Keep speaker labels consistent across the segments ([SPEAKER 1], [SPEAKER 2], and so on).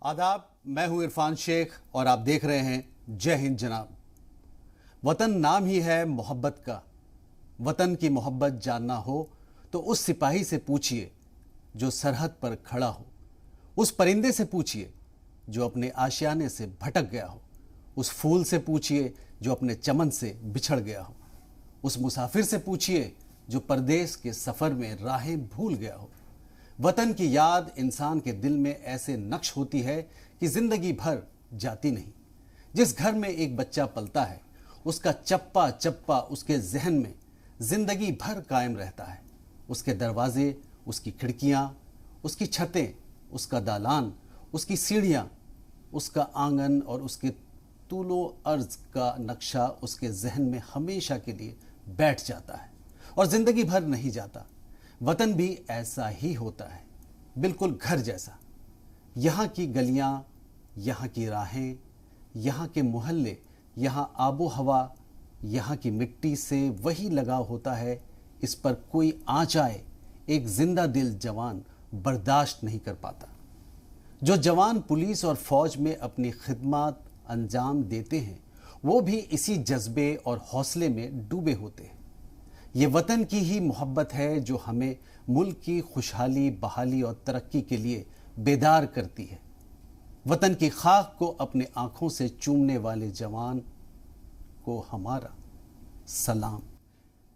[SPEAKER 1] आदाब, मैं हूं इरफान शेख और आप देख रहे हैं जय हिंद जनाब। वतन नाम ही है मोहब्बत का। वतन की मोहब्बत जानना हो तो उस सिपाही से पूछिए जो सरहद पर खड़ा हो, उस परिंदे से पूछिए जो अपने आशियाने से भटक गया हो, उस फूल से पूछिए जो अपने चमन से बिछड़ गया हो, उस मुसाफिर से पूछिए जो परदेश के सफर में राहें भूल गया हो। वतन की याद इंसान के दिल में ऐसे नक्श होती है कि जिंदगी भर जाती नहीं। जिस घर में एक बच्चा पलता है उसका चप्पा चप्पा उसके जहन में जिंदगी भर कायम रहता है। उसके दरवाजे, उसकी खिड़कियां, उसकी छतें, उसका दालान, उसकी सीढ़ियां, उसका आंगन और उसके तूलो अर्ज का नक्शा उसके जहन में हमेशा के लिए बैठ जाता है और जिंदगी भर नहीं जाता। वतन भी ऐसा ही होता है, बिल्कुल घर जैसा। यहाँ की गलियाँ, यहाँ की राहें, यहाँ के मोहल्ले, यहाँ आबो हवा, यहाँ की मिट्टी से वही लगाव होता है। इस पर कोई आँच आए एक जिंदा दिल जवान बर्दाश्त नहीं कर पाता। जो जवान पुलिस और फौज में अपनी खिदमत अंजाम देते हैं वो भी इसी जज्बे और हौसले में डूबे होते हैं। ये वतन की ही मोहब्बत है जो हमें मुल्क की खुशहाली, बहाली और तरक्की के लिए बेदार करती है। वतन की खाक को अपने आंखों से चूमने वाले जवान को हमारा सलाम।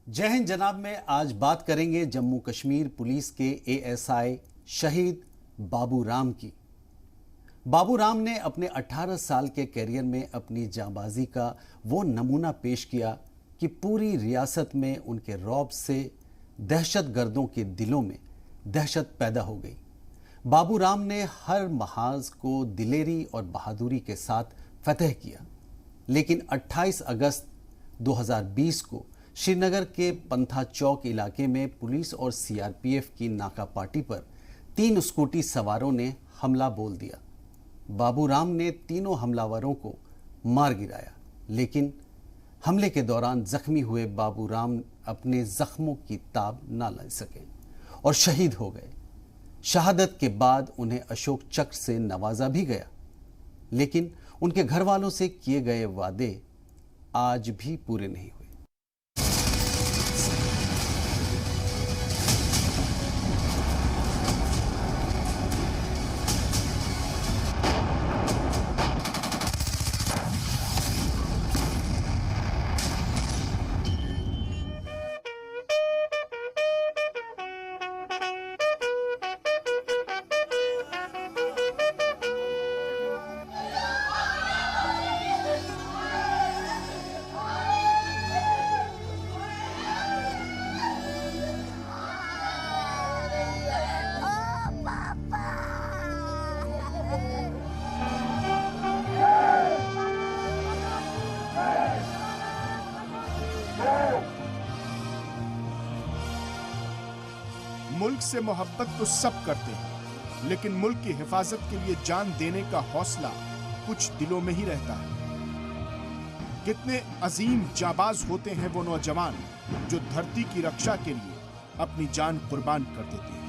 [SPEAKER 1] जय हिंद जनाब में आज बात करेंगे जम्मू कश्मीर पुलिस के एएसआई शहीद बाबू राम की। बाबू राम ने अपने 18 साल के कैरियर में अपनी जांबाजी का वो नमूना पेश किया कि पूरी रियासत में उनके रौब से दहशतगर्दों के दिलों में दहशत पैदा हो गई। बाबू राम ने हर महाज को दिलेरी और बहादुरी के साथ फतह किया, लेकिन 28 अगस्त 2020 को श्रीनगर के पंथा चौक इलाके में पुलिस और सीआरपीएफ की नाकापाटी पर 3 स्कूटी सवारों ने हमला बोल दिया। बाबू राम ने तीनों हमलावरों को मार गिराया, लेकिन हमले के दौरान जख्मी हुए बाबू राम अपने जख्मों की ताब ना ले सके और शहीद हो गए। शहादत के बाद उन्हें अशोक चक्र से नवाजा भी गया, लेकिन उनके घर वालों से किए गए वादे आज भी पूरे नहीं हुए।
[SPEAKER 2] मुल्क से मोहब्बत तो सब करते हैं, लेकिन मुल्क की हिफाजत के लिए जान देने का हौसला कुछ दिलों में ही रहता है। कितने अजीम जाबाज होते हैं वो नौजवान जो धरती की रक्षा के लिए अपनी जान कुर्बान कर देते हैं।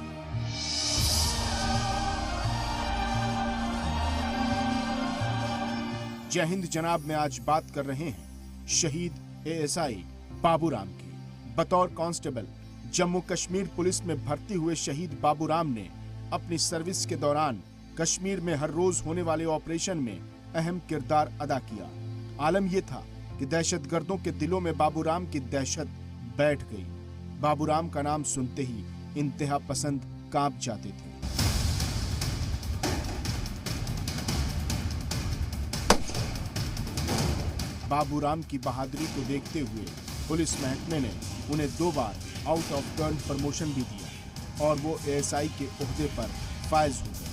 [SPEAKER 2] जय हिंद जनाब में आज बात कर रहे हैं शहीद एएसआई बाबू राम की। बतौर कांस्टेबल जम्मू कश्मीर पुलिस में भर्ती हुए शहीद बाबू राम ने अपनी सर्विस के दौरान कश्मीर में हर रोज होने वाले ऑपरेशन में अहम किरदार अदा किया। आलम यह था कि दहशतगर्दों के दिलों में बाबू राम की दहशत बैठ गई। बाबू राम का नाम सुनते ही इंतहा पसंद कांप जाते थे। बाबू राम की बहादुरी को देखते हुए पुलिस महकमे ने उन्हें 2 बार आउट ऑफ टर्न प्रमोशन भी दिया और वो एएसआई के ओहदे पर फायज हो गए।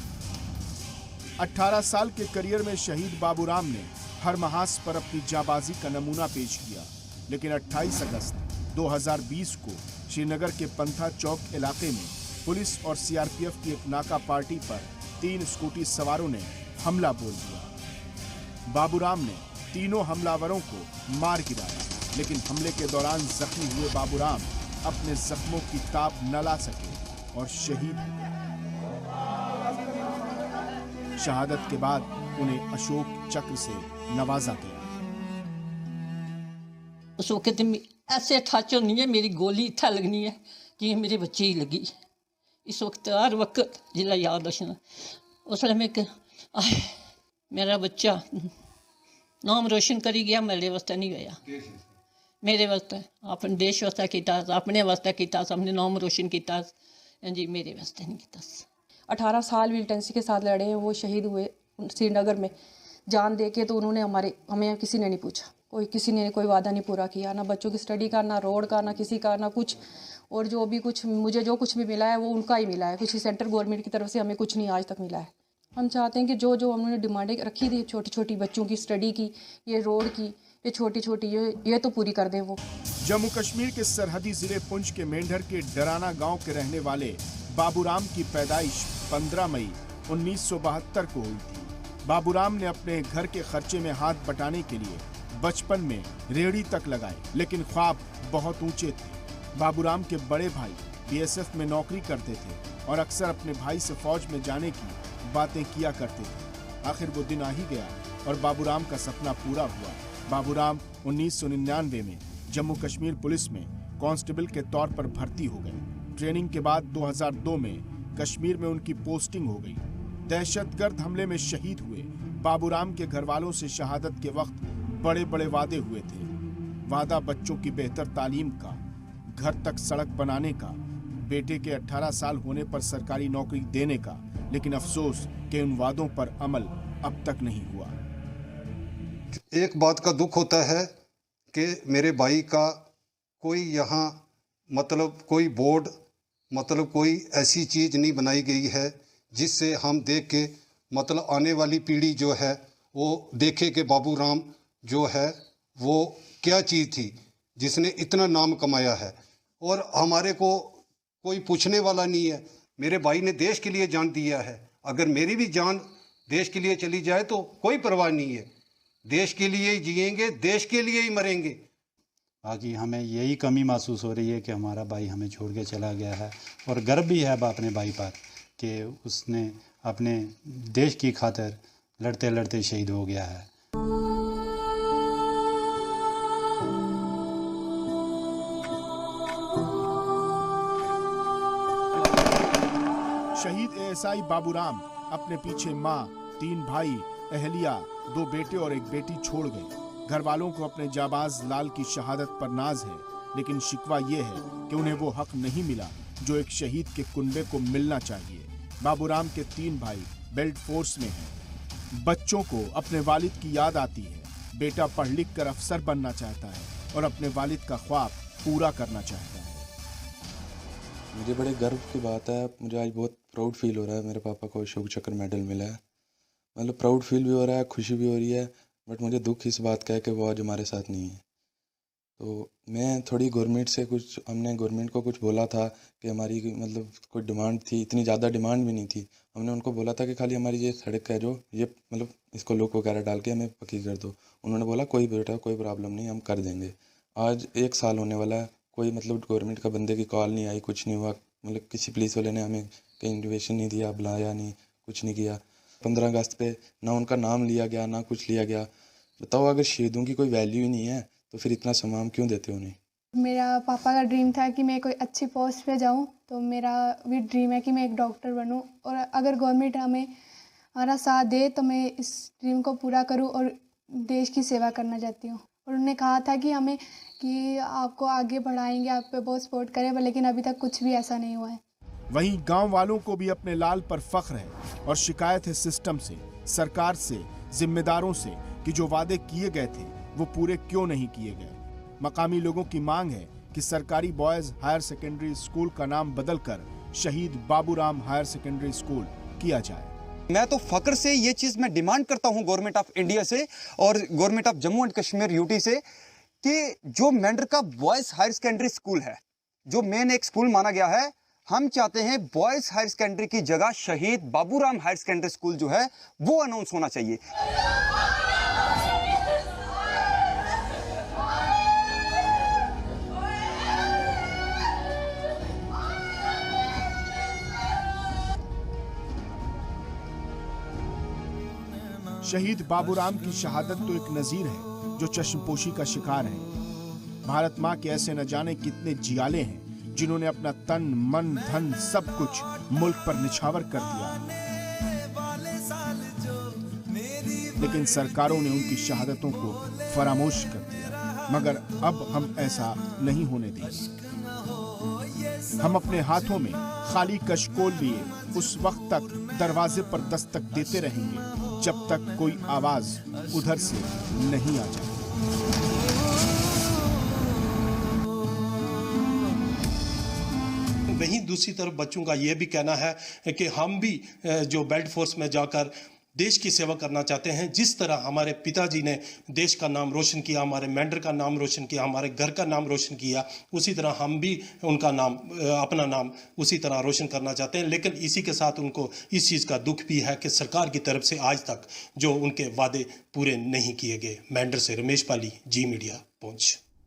[SPEAKER 2] 18 साल के करियर में शहीद बाबू राम ने हर महाज पर अपनी जाबाजी का नमूना पेश किया, लेकिन 28 अगस्त 2020 को श्रीनगर के पंथा चौक इलाके में पुलिस और सीआरपीएफ की एक नाका पार्टी पर 3 स्कूटी सवारों ने हमला बोल दिया। बाबू राम ने तीनों हमलावरों को मार गिराया, लेकिन हमले के दौरान जख्मी हुए बाबू राम अपने जख्मों की ताब न ला सके और शहीद। शहादत के बाद उन्हें अशोक चक्र से नवाजा गया।
[SPEAKER 3] उस वक्त ऐसे ठच होनी है, मेरी गोली इत्थै लगनी है कि मेरे बच्चे ही लगी। इस वक्त हर वक्त जिला याद दर्शन उस वेले में मेरा बच्चा नाम रोशन करी गया, मेरे वास्ते नहीं गया। मेरे वास्ते अपने देश वास्ते किया, अपने वास्ते किया, सबने नाम रोशन किया जी, मेरे वास्ते नहीं किया।
[SPEAKER 4] 18 साल मिलिटेंसी के साथ लड़े हैं, वो शहीद हुए श्रीनगर में जान दे के। तो उन्होंने हमें किसी ने नहीं पूछा, किसी ने कोई वादा नहीं पूरा किया, ना बच्चों की स्टडी का, ना रोड का, ना किसी का, ना कुछ। और जो भी कुछ मुझे जो कुछ भी मिला है वो उनका ही मिला है, किसी सेंट्रल गवर्नमेंट की तरफ से हमें कुछ नहीं आज तक मिला है। हम चाहते हैं कि जो जो उन्होंने डिमांडें रखी थी छोटी छोटी बच्चों की स्टडी की, ये रोड की, ये छोटी छोटी ये तो पूरी कर दें वो।
[SPEAKER 2] जम्मू कश्मीर के सरहदी जिले पुंछ के मेंढर के डराना गांव के रहने वाले बाबूराम की पैदाइश 15 मई 1972 को हुई थी। बाबूराम ने अपने घर के खर्चे में हाथ बटाने के लिए बचपन में रेहड़ी तक लगाए, लेकिन ख्वाब बहुत ऊंचे थे। बाबूराम के बड़े भाई बीएसएफ में नौकरी करते थे और अक्सर अपने भाई से फौज में जाने की बातें किया करते थे। आखिर वो दिन आ ही गया और बाबूराम का सपना पूरा हुआ। बाबूराम 1999 में जम्मू कश्मीर पुलिस में कांस्टेबल के तौर पर भर्ती हो गए। ट्रेनिंग के बाद 2002 में कश्मीर में उनकी पोस्टिंग हो गई। दहशतगर्द हमले में शहीद हुए बाबूराम के घर वालों से शहादत के वक्त बड़े बड़े वादे हुए थे। वादा बच्चों की बेहतर तालीम का, घर तक सड़क बनाने का, बेटे के 18 साल होने पर सरकारी नौकरी देने का, लेकिन अफसोस कि उन वादों पर अमल अब तक नहीं हुआ।
[SPEAKER 5] एक बात का दुख होता है कि मेरे भाई का कोई यहाँ कोई बोर्ड कोई ऐसी चीज़ नहीं बनाई गई है जिससे हम देख के आने वाली पीढ़ी जो है वो देखे कि बाबूराम जो है वो क्या चीज़ थी जिसने इतना नाम कमाया है। और हमारे को कोई पूछने वाला नहीं है। मेरे भाई ने देश के लिए जान दिया है, अगर मेरी भी जान देश के लिए चली जाए तो कोई परवाह नहीं है। देश के लिए ही जिएंगे, देश के लिए ही मरेंगे।
[SPEAKER 6] बाकी हमें यही कमी महसूस हो रही है कि हमारा भाई हमें छोड़ के चला गया है, और गर्व भी है अपने भाई पर कि उसने अपने देश की खातिर लड़ते लड़ते शहीद हो गया है।
[SPEAKER 2] शहीद एएसआई बाबूराम अपने पीछे माँ, 3 भाई, अहलिया, 2 बेटे और 1 बेटी छोड़ गए। घर वालों को अपने जाबाज लाल की शहादत पर नाज है, लेकिन शिकवा ये है कि उन्हें वो हक नहीं मिला जो एक शहीद के कुनबे को मिलना चाहिए। बाबूराम के 3 भाई बेल्ट फोर्स में हैं। बच्चों को अपने वालिद की याद आती है। बेटा पढ़ लिख कर अफसर बनना चाहता है और अपने वालिद का ख्वाब पूरा करना चाहता है।
[SPEAKER 7] मुझे बड़े गर्व की बात है, मुझे आज बहुत प्राउड फील हो रहा है। मेरे पापा को अशोक चक्र मेडल मिला है। प्राउड फील भी हो रहा है, खुशी भी हो रही है, बट मुझे दुख इस बात का है कि वो आज हमारे साथ नहीं है। तो मैं थोड़ी गवर्नमेंट से हमने गवर्नमेंट को कुछ बोला था कि हमारी कोई डिमांड थी, इतनी ज़्यादा डिमांड भी नहीं थी। हमने उनको बोला था कि खाली हमारी ये सड़क है जो ये इसको लोग वगैरह डाल के हमें पक्की कर दो। उन्होंने बोला कोई बेटा कोई प्रॉब्लम नहीं, हम कर देंगे। आज 1 साल होने वाला है, कोई गवर्नमेंट का बंदे की कॉल नहीं आई, कुछ नहीं हुआ। किसी पुलिस वाले ने हमें कहीं इंडिकेशन नहीं दिया, बुलाया नहीं, कुछ नहीं किया। 15 अगस्त पे ना उनका नाम लिया गया ना कुछ लिया गया। बताओ, अगर शहीदों की कोई वैल्यू ही नहीं है तो फिर इतना सम्मान क्यों देते हो उन्हें?
[SPEAKER 8] मेरा पापा का ड्रीम था कि मैं कोई अच्छी पोस्ट पे जाऊं, तो मेरा भी ड्रीम है कि मैं एक डॉक्टर बनूं। और अगर गवर्नमेंट हमारा साथ दे तो मैं इस ड्रीम को पूरा करूं और देश की सेवा करना चाहती हूं। और उन्होंने कहा था कि आपको आगे बढ़ाएंगे, आप पे बहुत सपोर्ट करें, लेकिन अभी तक कुछ भी ऐसा नहीं हुआ है।
[SPEAKER 2] वहीं गांव वालों को भी अपने लाल पर फख्र है और शिकायत है सिस्टम से, सरकार से, जिम्मेदारों से कि जो वादे किए गए थे वो पूरे क्यों नहीं किए गए। मकामी लोगों की मांग है कि सरकारी बॉयज हायर सेकेंडरी स्कूल का नाम बदलकर शहीद बाबूराम हायर सेकेंडरी स्कूल किया जाए।
[SPEAKER 9] मैं तो फख्र से ये चीज मैं डिमांड करता हूं गवर्नमेंट ऑफ इंडिया से और government of Jammu and Kashmir UT से कि जो मेंढर का बॉयज हायर सेकेंडरी स्कूल है, जो मेन एक स्कूल माना गया है, हम चाहते हैं बॉयज हायर सेकेंडरी की जगह शहीद बाबूराम हायर सेकेंडरी स्कूल जो है वो अनाउंस होना चाहिए।
[SPEAKER 2] शहीद बाबूराम की शहादत तो एक नजीर है जो चश्मपोशी का शिकार है। भारत माँ के ऐसे न जाने कितने जियाले हैं जिन्होंने अपना तन मन धन सब कुछ मुल्क पर निछावर कर दिया, लेकिन सरकारों ने उनकी शहादतों को फरामोश कर दिया। मगर अब हम ऐसा नहीं होने देंगे। हम अपने हाथों में खाली कशकोल लिए उस वक्त तक दरवाजे पर दस्तक देते रहेंगे जब तक कोई आवाज उधर से नहीं आ जाए।
[SPEAKER 10] वहीं दूसरी तरफ बच्चों का यह भी कहना है कि हम भी जो बेल्ट फोर्स में जाकर देश की सेवा करना चाहते हैं। जिस तरह हमारे पिताजी ने देश का नाम रोशन किया, हमारे मेंढर का नाम रोशन किया, हमारे घर का नाम रोशन किया, उसी तरह हम भी उनका नाम, अपना नाम उसी तरह रोशन करना चाहते हैं। लेकिन इसी के साथ उनको इस चीज़ का दुख भी है कि सरकार की तरफ से आज तक जो उनके वादे पूरे नहीं किए गए। मेंढर से रमेश पाली, जी मीडिया, पहुंच।